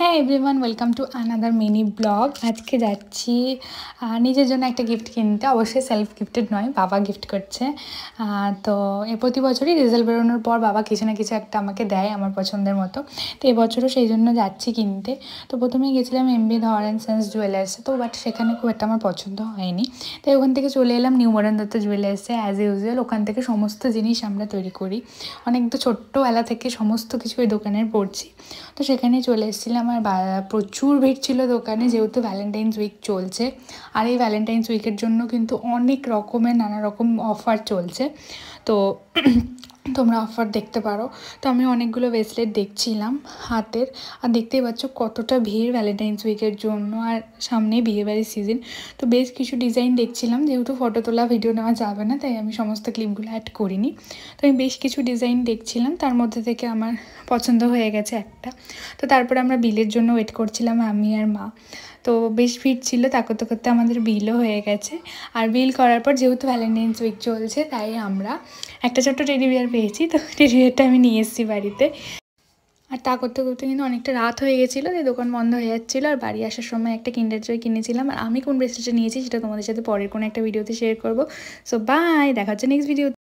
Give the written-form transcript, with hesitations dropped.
হ্যাঁ everyone, welcome to another mini blog. আজকে যাচ্ছি নিজের জন্য একটা গিফট কিনতে। অবশ্যই সেলফ গিফটেড নয়, বাবা গিফট করছে। তো প্রতি বছরই রেজাল্ট বেরোনোর পর বাবা কিছু না কিছু একটা আমাকে দেয় আমার পছন্দের মতো। তো এবছরও সেই জন্য যাচ্ছি কিনতে। তো প্রথমেই গেছিলাম এমবি ধর অ্যান্ড সেন্স জুয়েলার্সে, তো বাট সেখানে খুব একটা আমার পছন্দ হয়নি। তাই ওখান থেকে চলে এলাম নিউ মডার্ন দত্ত জুয়েলার্সে। অ্যাজ ইউজুয়াল ওখান থেকে সমস্ত জিনিস আমরা তৈরি করি। অনেক তো ছোট্টবেলা থেকে সমস্ত কিছু ওই দোকানের পড়ছি। তো সেখানেই চলে এসেছিলাম। আর প্রচুর ভিড় ছিল দোকানে, যেহেতু ভ্যালেন্টাইন্স উইক চলছে। আর এই ভ্যালেন্টাইন্স উইকের জন্য কিন্তু অনেক রকমের নানা রকম অফার চলছে। তো তোমরা অফার দেখতে পারো। তো আমি অনেকগুলো ব্রেসলেট দেখছিলাম হাতের। আর দেখতেই পাচ্ছ কতটা ভিড় ভ্যালেন্টাইন্স উইকের জন্য, আর সামনেই বিয়েবাড়ির সিজন। তো বেশ কিছু ডিজাইন দেখছিলাম, যেহেতু ফটো তোলা ভিডিও নেওয়া যাবে না তাই আমি সমস্ত ক্লিপগুলো অ্যাড করিনি। তো আমি বেশ কিছু ডিজাইন দেখছিলাম, তার মধ্যে থেকে আমার পছন্দ হয়ে গেছে একটা। তো তারপরে আমরা বিলের জন্য ওয়েট করছিলাম আমি আর মা। তো বেশ ভিড় ছিল, তা করতে করতে আমাদের বিলও হয়ে গেছে। আর বিল করার পর যেহেতু ভ্যালেন্টাইন্স উইক চলছে তাই আমরা একটা ছোট্ট টেডি বিয়ার পেয়েছি। তো টেডি বিয়ারটা আমি নিয়ে এসেছি বাড়িতে। আর তা করতে করতে কিন্তু অনেকটা রাত হয়ে গেছিলো, যে দোকান বন্ধ হয়ে যাচ্ছিলো। আর বাড়ি আসার সময় একটা কিন্ডার জয় কিনেছিলাম। আর আমি কোন ব্রেসলেটটা নিয়েছি সেটা তোমাদের সাথে পরের কোনো একটা ভিডিওতে শেয়ার করবো। সো বাই, দেখা হচ্ছে নেক্সট ভিডিও।